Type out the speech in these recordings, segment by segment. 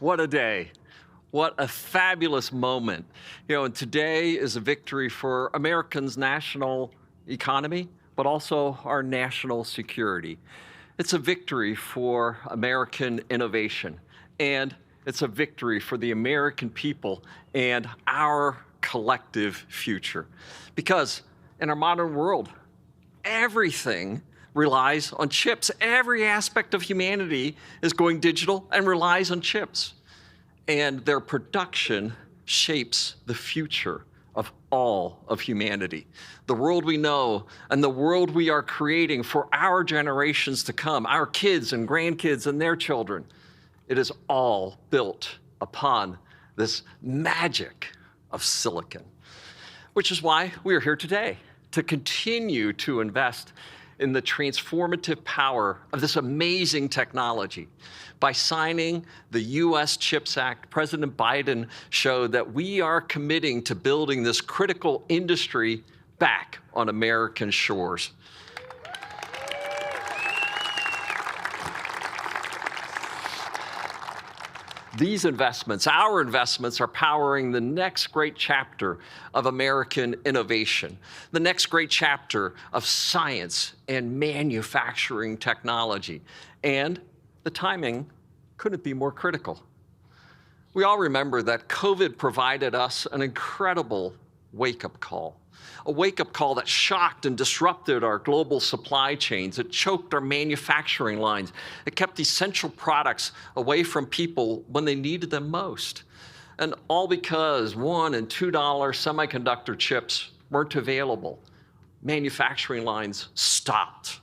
What a day. What a fabulous moment. And today is a victory for Americans' national economy, but also our national security. It's a victory for American innovation, and it's a victory for the American people and our collective future. Because in our modern world, everything relies on chips. Every aspect of humanity is going digital and relies on chips. And their production shapes the future of all of humanity. The world we know and the world we are creating for our generations to come, our kids and grandkids and their children, it is all built upon this magic of silicon. Which is why we are here today, to continue to invest in the transformative power of this amazing technology. By signing the US CHIPS Act, President Biden showed that we are committing to building this critical industry back on American shores. These investments, our investments, are powering the next great chapter of American innovation, the next great chapter of science and manufacturing technology. And the timing couldn't be more critical. We all remember that COVID provided us an incredible wake-up call. A wake-up call that shocked and disrupted our global supply chains. It choked our manufacturing lines. It kept essential products away from people when they needed them most. And all because $1 and $2 semiconductor chips weren't available. Manufacturing lines stopped.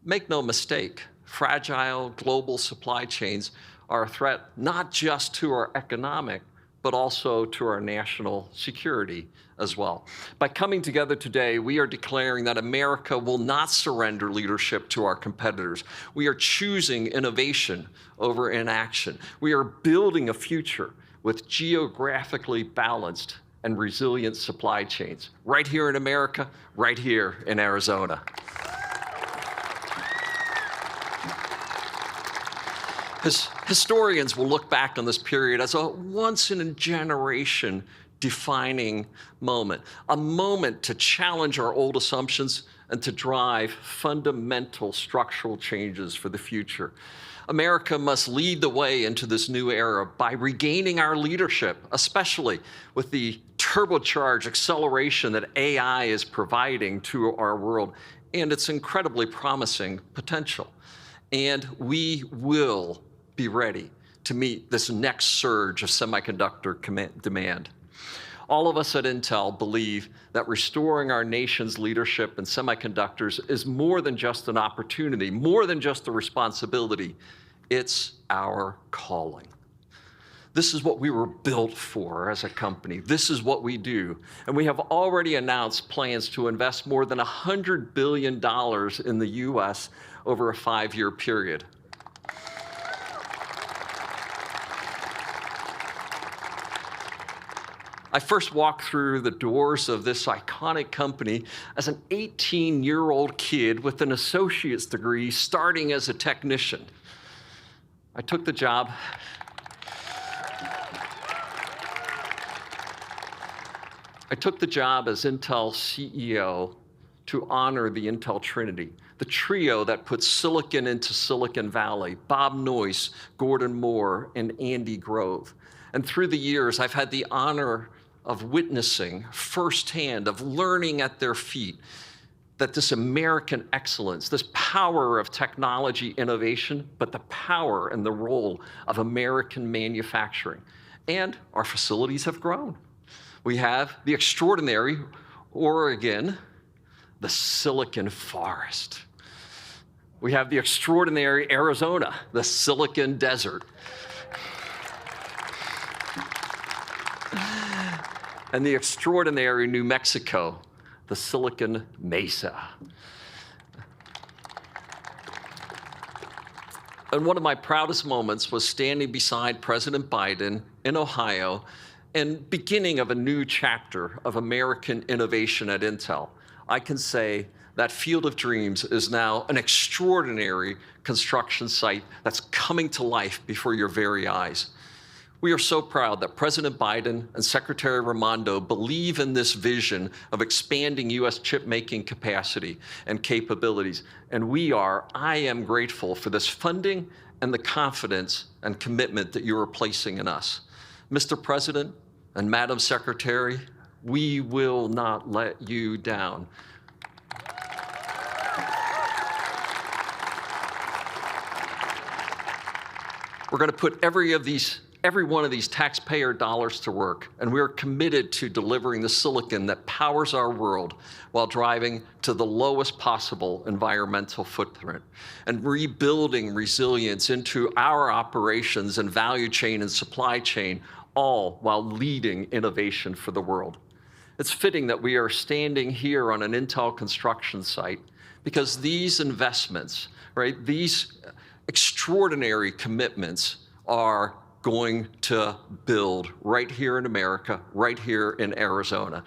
Make no mistake, fragile global supply chains are a threat not just to our economic, but also to our national security as well. By coming together today, we are declaring that America will not surrender leadership to our competitors. We are choosing innovation over inaction. We are building a future with geographically balanced and resilient supply chains, right here in America, right here in Arizona. Historians will look back on this period as a once-in-a-generation defining moment, a moment to challenge our old assumptions and to drive fundamental structural changes for the future. America must lead the way into this new era by regaining our leadership, especially with the turbocharged acceleration that AI is providing to our world and its incredibly promising potential. And we will be ready to meet this next surge of semiconductor demand. All of us at Intel believe that restoring our nation's leadership in semiconductors is more than just an opportunity, more than just a responsibility. It's our calling. This is what we were built for as a company. This is what we do. And we have already announced plans to invest more than $100 billion in the US over a 5-year period. I first walked through the doors of this iconic company as an 18-year-old kid with an associate's degree starting as a technician. I took the job as Intel CEO to honor the Intel Trinity, the trio that put silicon into Silicon Valley, Bob Noyce, Gordon Moore, and Andy Grove. And through the years, I've had the honor of witnessing firsthand, of learning at their feet, that this American excellence, this power of technology innovation, but the power and the role of American manufacturing. And our facilities have grown. We have the extraordinary Oregon, the Silicon Forest. We have the extraordinary Arizona, the Silicon Desert. And the extraordinary New Mexico, the Silicon Mesa. And one of my proudest moments was standing beside President Biden in Ohio and beginning of a new chapter of American innovation at Intel. I can say that Field of Dreams is now an extraordinary construction site that's coming to life before your very eyes. We are so proud that President Biden and Secretary Raimondo believe in this vision of expanding U.S. chip-making capacity and capabilities. And I am grateful for this funding and the confidence and commitment that you are placing in us. Mr. President and Madam Secretary, we will not let you down. We're going to put every one of these taxpayer dollars to work, and we are committed to delivering the silicon that powers our world while driving to the lowest possible environmental footprint and rebuilding resilience into our operations and value chain and supply chain, all while leading innovation for the world. It's fitting that we are standing here on an Intel construction site because these investments, right, these extraordinary commitments are going to build right here in America, right here in Arizona.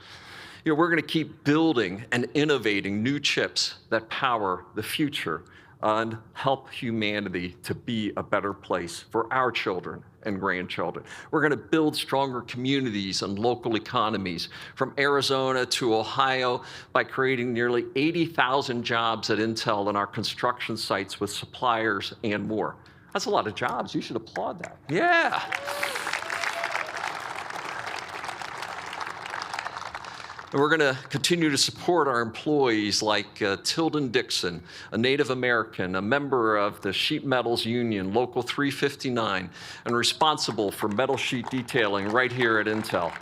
We're going to keep building and innovating new chips that power the future and help humanity to be a better place for our children and grandchildren. We're going to build stronger communities and local economies from Arizona to Ohio by creating nearly 80,000 jobs at Intel and our construction sites with suppliers and more. That's a lot of jobs. You should applaud that. Yeah. And we're going to continue to support our employees like Tilden Dixon, a Native American, a member of the Sheet Metals Union, Local 359, and responsible for metal sheet detailing right here at Intel.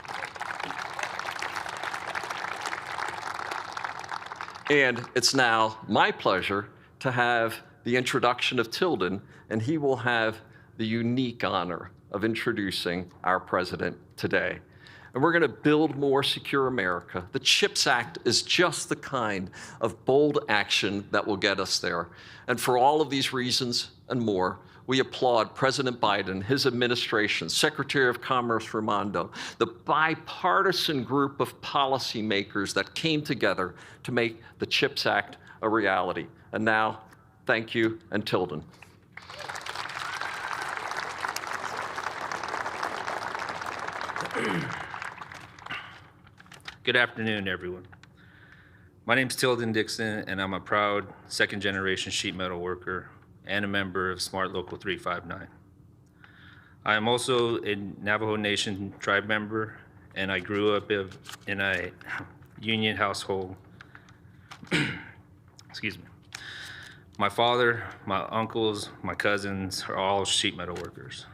And it's now my pleasure to have the introduction of Tilden, and he will have the unique honor of introducing our president today. And we're going to build more secure America. The CHIPS Act is just the kind of bold action that will get us there. And for all of these reasons and more, we applaud President Biden, his administration, Secretary of Commerce Raimondo, the bipartisan group of policymakers that came together to make the CHIPS Act a reality. And now, thank you, and Tilden. Good afternoon, everyone. My name is Tilden Dixon, and I'm a proud second-generation sheet metal worker and a member of Smart Local 359. I am also a Navajo Nation tribe member, and I grew up in a union household. Excuse me. My father, my uncles, my cousins are all sheet metal workers.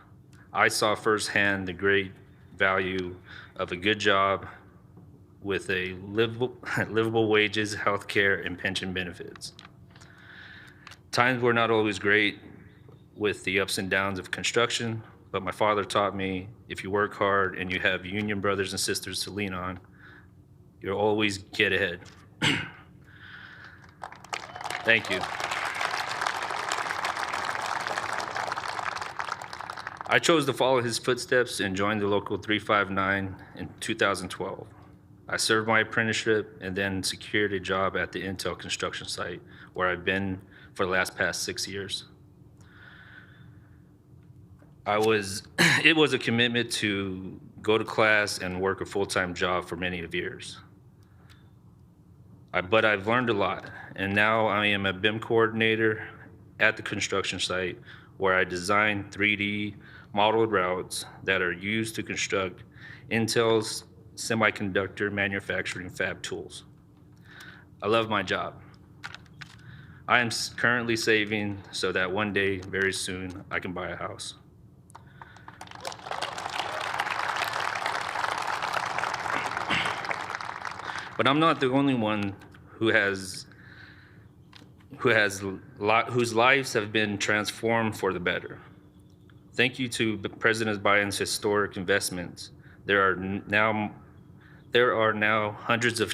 I saw firsthand the great value of a good job with a livable wages, health care, and pension benefits. Times were not always great with the ups and downs of construction, but my father taught me if you work hard and you have union brothers and sisters to lean on, you'll always get ahead. Thank you. I chose to follow his footsteps and joined the Local 359 in 2012. I served my apprenticeship and then secured a job at the Intel construction site where I've been for the past 6 years. It was a commitment to go to class and work a full-time job for many years. But I've learned a lot, and now I am a BIM coordinator at the construction site where I design 3D modeled routes that are used to construct Intel's semiconductor manufacturing fab tools. I love my job. I am currently saving so that one day, very soon, I can buy a house. But I'm not the only one whose lives have been transformed for the better. Thank you to President Biden's historic investments. There are now hundreds of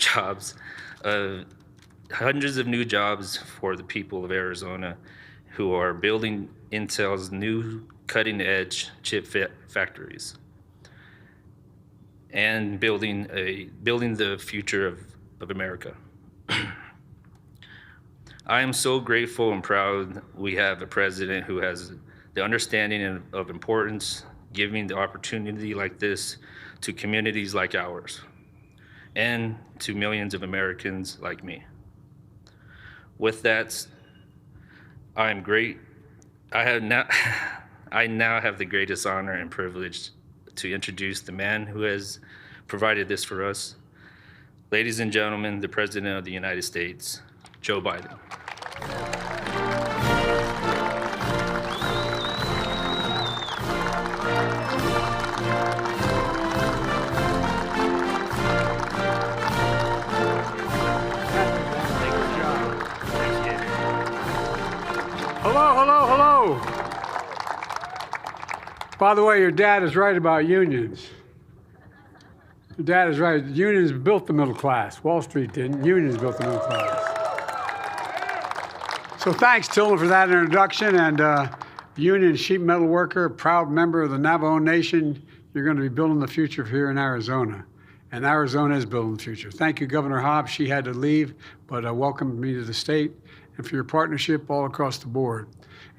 new jobs for the people of Arizona who are building Intel's new cutting-edge chip factories and building the future of America. I am so grateful and proud we have a president who has the understanding of importance, giving the opportunity like this to communities like ours and to millions of Americans like me. With that, I am great. I now have the greatest honor and privilege to introduce the man who has provided this for us. Ladies and gentlemen, the President of the United States, Joe Biden. Hello, hello, hello. By the way, your dad is right about unions. Your dad is right. Unions built the middle class. Wall Street didn't. Unions built the middle class. So thanks, Tilden, for that introduction. And union sheet metal worker, proud member of the Navajo Nation, you're going to be building the future here in Arizona. And Arizona is building the future. Thank you, Governor Hobbs. She had to leave, but welcomed me to the state and for your partnership all across the board.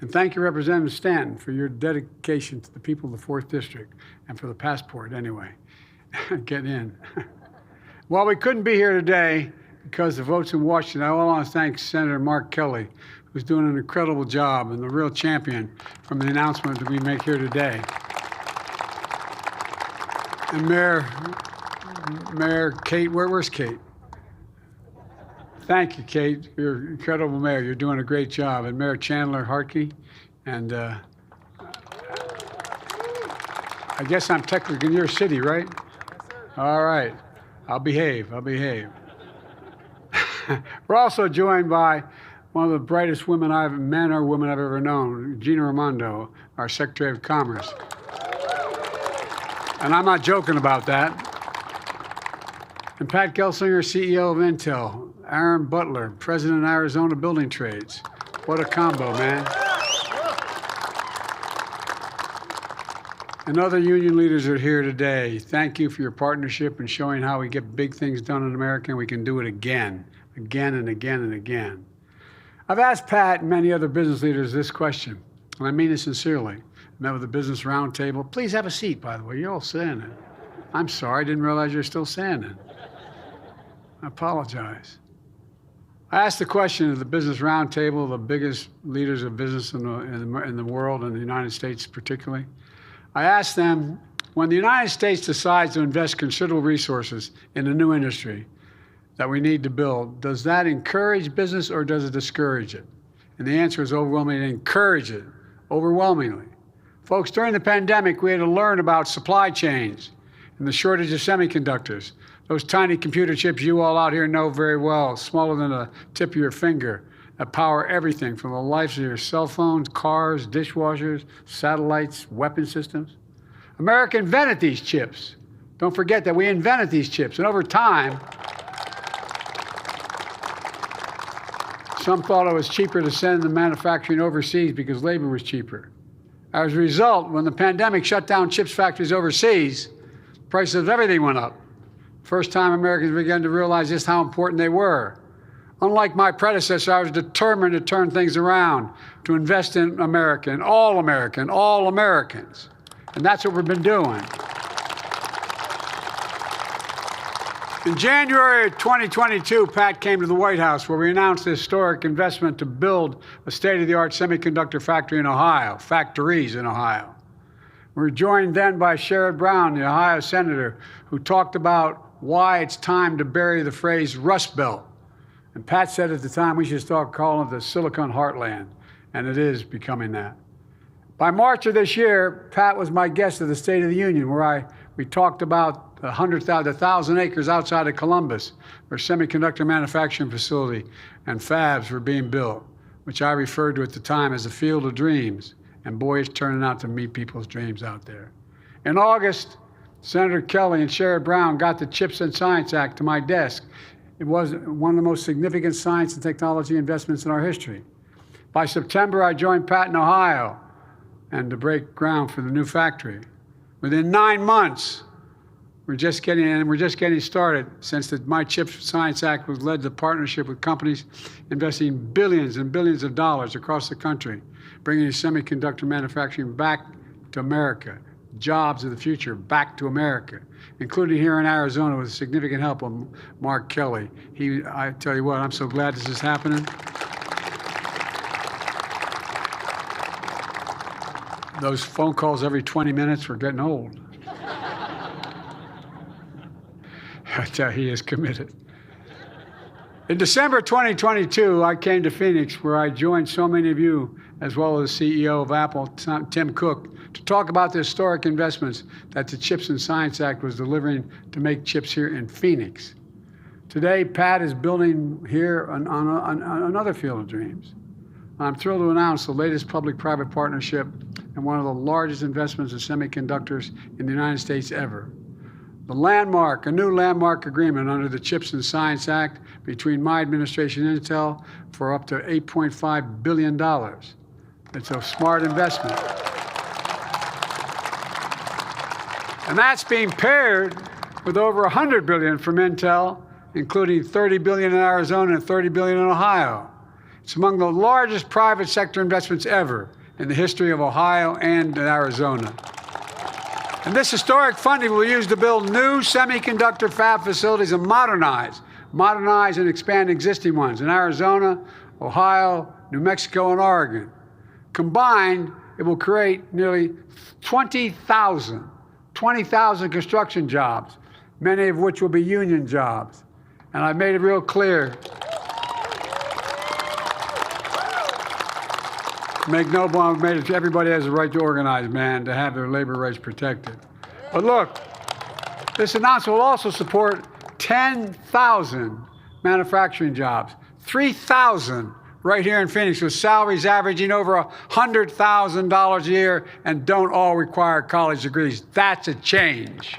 And thank you, Representative Stanton, for your dedication to the people of the 4th District and for the passport, anyway. Get in. Well, we couldn't be here today because of votes in Washington. I want to thank Senator Mark Kelly, who's doing an incredible job and the real champion from the announcement that we make here today. And Mayor Kate, where's Kate? Thank you, Kate. You're an incredible mayor. You're doing a great job. And Mayor Chandler Harkey. And I guess I'm technically in your city, right? Yes, sir. All right. I'll behave. We're also joined by one of the brightest men or women I've ever known, Gina Raimondo, our Secretary of Commerce. And I'm not joking about that. And Pat Gelsinger, CEO of Intel. Aaron Butler, President of Arizona Building Trades. What a combo, man. And other union leaders are here today. Thank you for your partnership and showing how we get big things done in America, and we can do it again and again. I've asked Pat and many other business leaders this question, and I mean it sincerely. I met with the Business Roundtable. Please have a seat, by the way. You're all standing. I'm sorry, I didn't realize you're still standing. I apologize. I asked the question of the Business Roundtable, the biggest leaders of business in the world, and the United States particularly. I asked them, when the United States decides to invest considerable resources in a new industry that we need to build, does that encourage business or does it discourage it? And the answer is overwhelmingly encourage it, overwhelmingly. Folks, during the pandemic, we had to learn about supply chains and the shortage of semiconductors. Those tiny computer chips you all out here know very well, smaller than the tip of your finger, that power everything from the lives of your cell phones, cars, dishwashers, satellites, weapon systems. America invented these chips. Don't forget that we invented these chips. And over time, some thought it was cheaper to send the manufacturing overseas because labor was cheaper. As a result, when the pandemic shut down chips factories overseas, prices of everything went up. First time Americans began to realize just how important they were. Unlike my predecessor, I was determined to turn things around, to invest in America, and all Americans. And that's what we've been doing. In January of 2022, Pat came to the White House where we announced a historic investment to build a state-of-the-art semiconductor factory in Ohio, factories in Ohio. We were joined then by Sherrod Brown, the Ohio senator, who talked about why it's time to bury the phrase Rust Belt. And Pat said at the time we should start calling it the Silicon Heartland, and it is becoming that. By March of this year, Pat was my guest at the State of the Union, where we talked about the 1,000 acres outside of Columbus, where semiconductor manufacturing facility and fabs were being built, which I referred to at the time as the field of dreams. And boy, it's turning out to meet people's dreams out there. In August, Senator Kelly and Sherrod Brown got the CHIPS and Science Act to my desk. It was one of the most significant science and technology investments in our history. By September, I joined Pat in Ohio and to break ground for the new factory. Within 9 months, We're just getting started since the My CHIPS Science Act was led to partnership with companies investing billions and billions of dollars across the country, bringing semiconductor manufacturing back to America, jobs of the future back to America, including here in Arizona with significant help of Mark Kelly. I tell you what, I'm so glad this is happening. Those phone calls every 20 minutes were getting old. I tell you, he is committed. In December 2022, I came to Phoenix, where I joined so many of you, as well as the CEO of Apple, Tim Cook, to talk about the historic investments that the CHIPS and Science Act was delivering to make chips here in Phoenix. Today, Pat is building here on another field of dreams. I'm thrilled to announce the latest public-private partnership and one of the largest investments in semiconductors in the United States ever. A new landmark agreement under the CHIPS and Science Act between my administration and Intel for up to $8.5 billion. It's a smart investment. And that's being paired with over $100 billion from Intel, including $30 billion in Arizona and $30 billion in Ohio. It's among the largest private sector investments ever in the history of Ohio and Arizona. And this historic funding will be used to build new semiconductor fab facilities and modernize and expand existing ones in Arizona, Ohio, New Mexico, and Oregon. Combined, it will create nearly 20,000 construction jobs, many of which will be union jobs. And I've made it real clear. Make no bones made it. Everybody has a right to organize, man, to have their labor rights protected. But look, this announcement will also support 10,000 manufacturing jobs, 3,000 right here in Phoenix, with salaries averaging over $100,000 a year and don't all require college degrees. That's a change.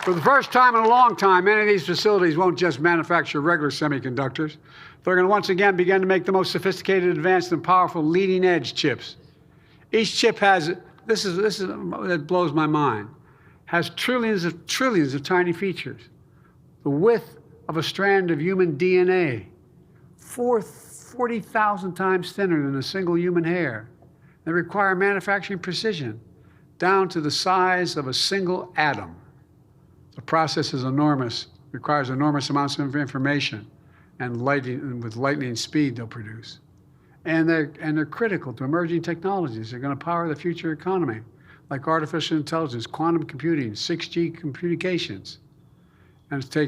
For the first time in a long time, many of these facilities won't just manufacture regular semiconductors. They're going to once again begin to make the most sophisticated, advanced, and powerful leading-edge chips. Each chip has, this is that blows my mind, has trillions of tiny features. The width of a strand of human DNA, 40,000 times thinner than a single human hair. They require manufacturing precision, down to the size of a single atom. The process is enormous, requires enormous amounts of information, and with lightning speed they'll produce. And they're critical to emerging technologies. They're going to power the future economy, like artificial intelligence, quantum computing, 6G communications. And to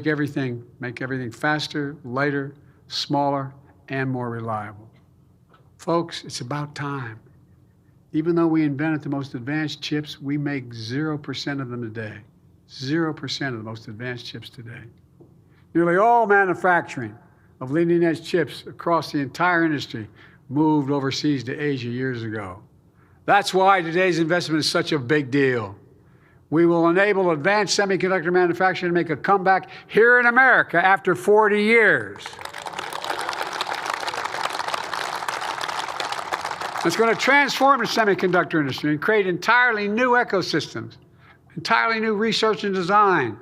make everything faster, lighter, smaller, and more reliable. Folks, it's about time. Even though we invented the most advanced chips, we make 0% of them today. 0% of the most advanced chips today. Nearly all manufacturing of leading-edge chips across the entire industry moved overseas to Asia years ago. That's why today's investment is such a big deal. We will enable advanced semiconductor manufacturing to make a comeback here in America after 40 years. It's going to transform the semiconductor industry and create entirely new ecosystems, entirely new research and design,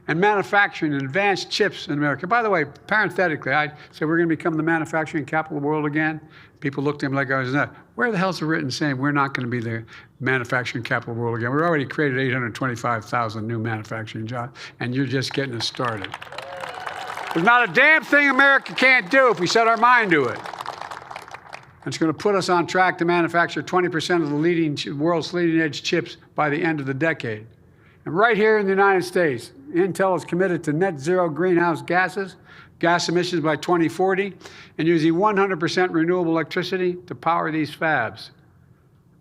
and manufacturing and advanced chips in America. By the way, parenthetically, I said we're going to become the manufacturing capital of the world again. People looked at me like I was nuts. Where the hell's it written saying we're not going to be the manufacturing capital of the world again? We've already created 825,000 new manufacturing jobs, and you're just getting us started. There's not a damn thing America can't do if we set our mind to it. It's going to put us on track to manufacture 20% of the world's leading-edge chips by the end of the decade. And right here in the United States, Intel is committed to net zero greenhouse gas emissions by 2040, and using 100% renewable electricity to power these fabs.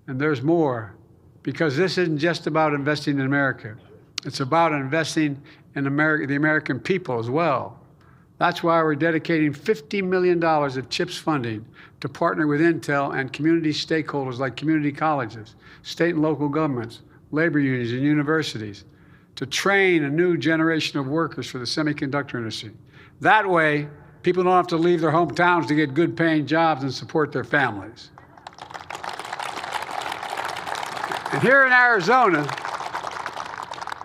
And there's more, because this isn't just about investing in America. It's about investing in the American people as well. That's why we're dedicating $50 million of CHIPS funding to partner with Intel and community stakeholders like community colleges, state and local governments, labor unions, and universities to train a new generation of workers for the semiconductor industry. That way, people don't have to leave their hometowns to get good-paying jobs and support their families. And here in Arizona,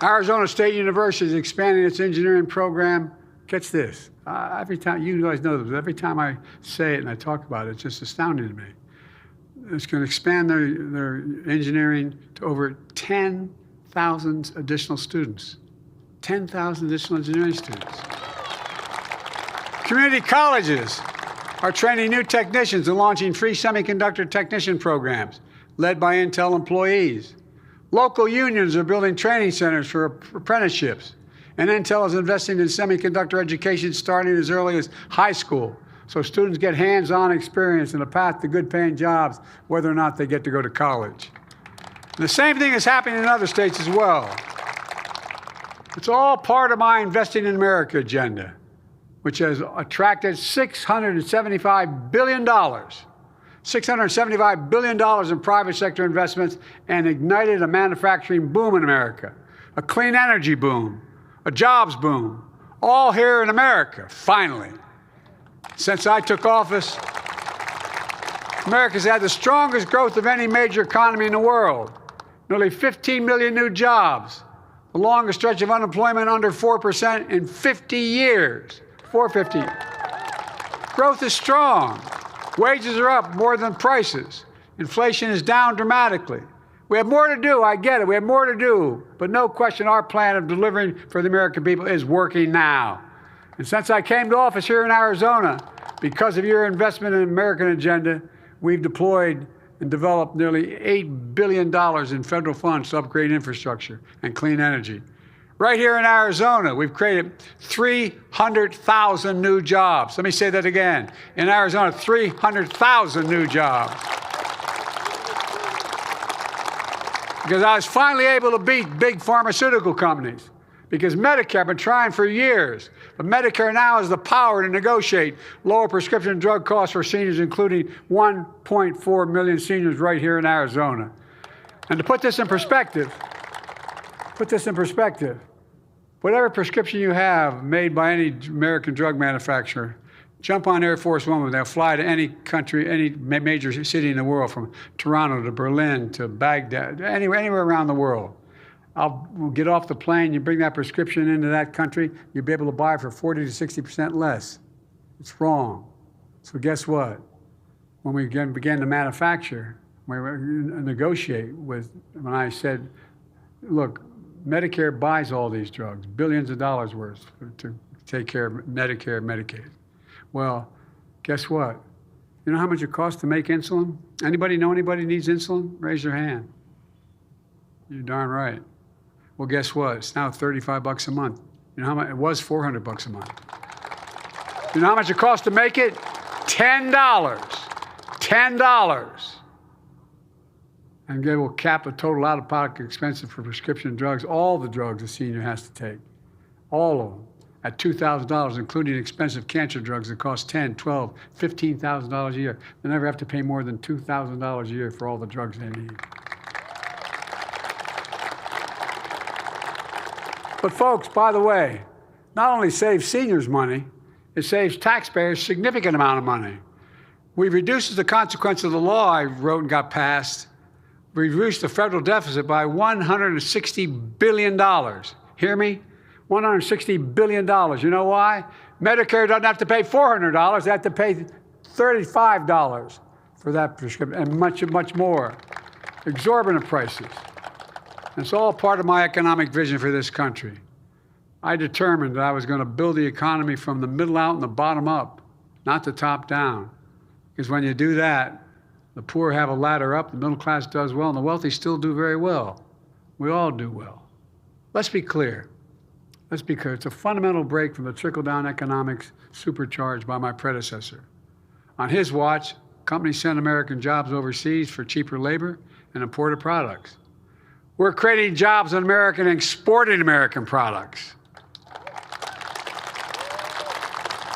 Arizona State University is expanding its engineering program. Catch this. Every time, you guys know this, but every time I say it and I talk about it, it's just astounding to me. It's going to expand their engineering to over 10,000 additional students. 10,000 additional engineering students. Community colleges are training new technicians and launching free semiconductor technician programs led by Intel employees. Local unions are building training centers for apprenticeships. And Intel is investing in semiconductor education starting as early as high school, so students get hands-on experience and a path to good-paying jobs, whether or not they get to go to college. And the same thing is happening in other states as well. It's all part of my Investing in America agenda, which has attracted $675 billion. $675 billion in private sector investments and ignited a manufacturing boom in America, a clean energy boom, a jobs boom, all here in America, finally. Since I took office, America's had the strongest growth of any major economy in the world. Nearly 15 million new jobs, the longest stretch of unemployment under 4% in 50 years. 450. Growth is strong. Wages are up more than prices. Inflation is down dramatically. We have more to do, I get it, we have more to do, but no question our plan of delivering for the American people is working now. And since I came to office here in Arizona, because of your investment in the American agenda, we've deployed and developed nearly $8 billion in federal funds to upgrade infrastructure and clean energy. Right here in Arizona, we've created 300,000 new jobs. Let me say that again. In Arizona, 300,000 new jobs. Because I was finally able to beat big pharmaceutical companies. Because Medicare, I've been trying for years, but Medicare now has the power to negotiate lower prescription drug costs for seniors, including 1.4 million seniors right here in Arizona. And to put this in perspective, whatever prescription you have made by any American drug manufacturer, jump on Air Force One, they'll fly to any country, any major city in the world, from Toronto to Berlin to Baghdad, anywhere around the world. We'll get off the plane, you bring that prescription into that country, you'll be able to buy it for 40 to 60% less. It's wrong. So guess what? When we began to manufacture, we negotiate with, when I said, look, Medicare buys all these drugs, billions of dollars worth to take care of Medicare and Medicaid. Well, guess what? You know how much it costs to make insulin? Anybody know anybody needs insulin? Raise your hand. You're darn right. Well, guess what? It's now $35 a month. You know how much? It was $400 a month. You know how much it costs to make it? $10. $10. And they will cap a total out-of-pocket expense for prescription drugs, all the drugs a senior has to take, all of them, at $2,000, including expensive cancer drugs that cost $10,000, $12,000, $15,000 a year. They never have to pay more than $2,000 a year for all the drugs they need. But folks, by the way, not only saves seniors money, it saves taxpayers a significant amount of money. We reduced the consequence of the law I wrote and got passed. We reduced the federal deficit by $160 billion. Hear me? $160 billion. You know why? Medicare doesn't have to pay $400. They have to pay $35 for that prescription, and much, much more. Exorbitant prices. It's all part of my economic vision for this country. I determined that I was going to build the economy from the middle out and the bottom up, not the top down. Because when you do that, the poor have a ladder up, the middle class does well, and the wealthy still do very well. We all do well. Let's be clear. Let's be clear. It's a fundamental break from the trickle-down economics supercharged by my predecessor. On his watch, companies sent American jobs overseas for cheaper labor and imported products. We're creating jobs in America and exporting American products.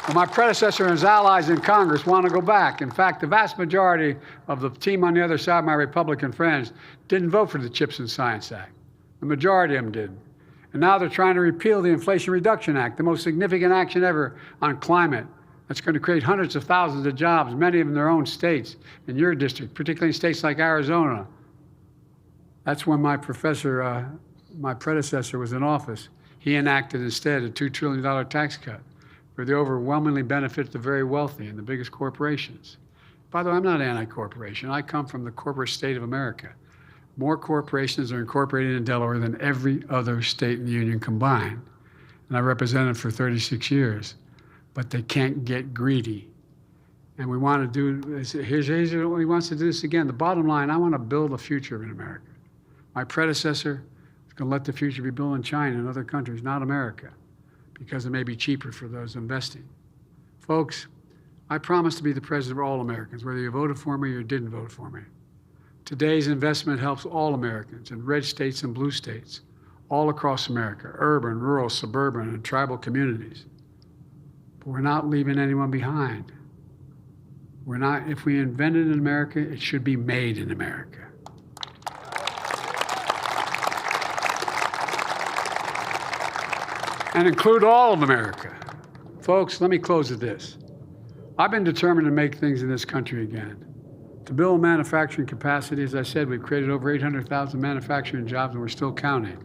Well, my predecessor and his allies in Congress want to go back. In fact, the vast majority of the team on the other side, my Republican friends, didn't vote for the CHIPS and Science Act. The majority of them did. And now they're trying to repeal the Inflation Reduction Act, the most significant action ever on climate. That's going to create hundreds of thousands of jobs, many of them in their own states, in your district, particularly in states like Arizona. That's when my predecessor was in office. He enacted instead a $2 trillion tax cut for the overwhelmingly benefit of the very wealthy and the biggest corporations. By the way, I'm not anti-corporation. I come from the corporate state of America. More corporations are incorporated in Delaware than every other state in the union combined. And I represented for 36 years. But they can't get greedy. And we want to do, here's what he wants to do this again. The bottom line, I want to build a future in America. My predecessor is going to let the future be built in China and other countries, not America, because it may be cheaper for those investing. Folks, I promise to be the president of all Americans, whether you voted for me or didn't vote for me. Today's investment helps all Americans in red states and blue states, all across America, urban, rural, suburban, and tribal communities. But we're not leaving anyone behind. We're not, if we invent it in America, it should be made in America. And include all of America. Folks, let me close with this. I've been determined to make things in this country again. To build manufacturing capacity, as I said, we've created over 800,000 manufacturing jobs and we're still counting.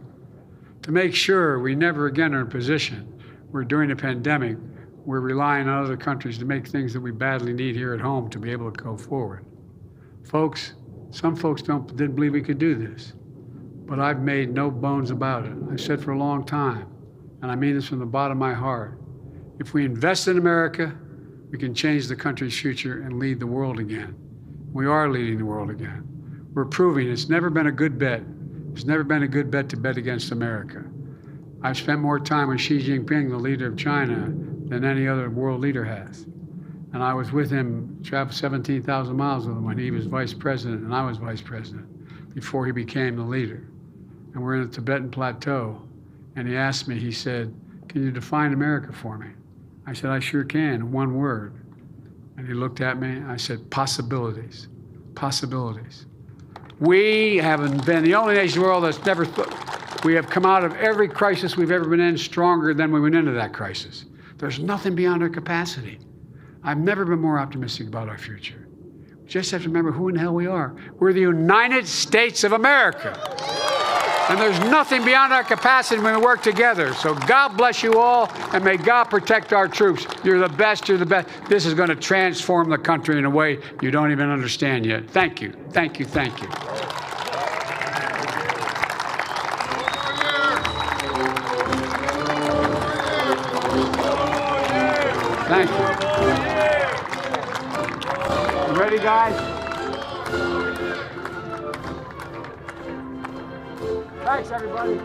To make sure we never again are in a position where during a pandemic, we're relying on other countries to make things that we badly need here at home to be able to go forward. Folks, some folks didn't believe we could do this, but I've made no bones about it. I've said for a long time, and I mean this from the bottom of my heart, if we invest in America, we can change the country's future and lead the world again. We are leading the world again. We're proving it's never been a good bet. It's never been a good bet to bet against America. I've spent more time with Xi Jinping, the leader of China, than any other world leader has. And I was with him, traveled 17,000 miles with him when he was vice president and I was vice president, before he became the leader. And we're in the Tibetan Plateau. And he asked me, he said, "Can you define America for me?" I said, "I sure can, one word." And he looked at me, I said, "Possibilities, possibilities." We haven't been the only nation in the world that's never, we have come out of every crisis we've ever been in stronger than we went into that crisis. There's nothing beyond our capacity. I've never been more optimistic about our future. We just have to remember who in the hell we are. We're the United States of America. And there's nothing beyond our capacity when we work together. So God bless you all, and may God protect our troops. You're the best, you're the best. This is going to transform the country in a way you don't even understand yet. Thank you, thank you, thank you. Thank you. You ready, guys? Thanks, everybody.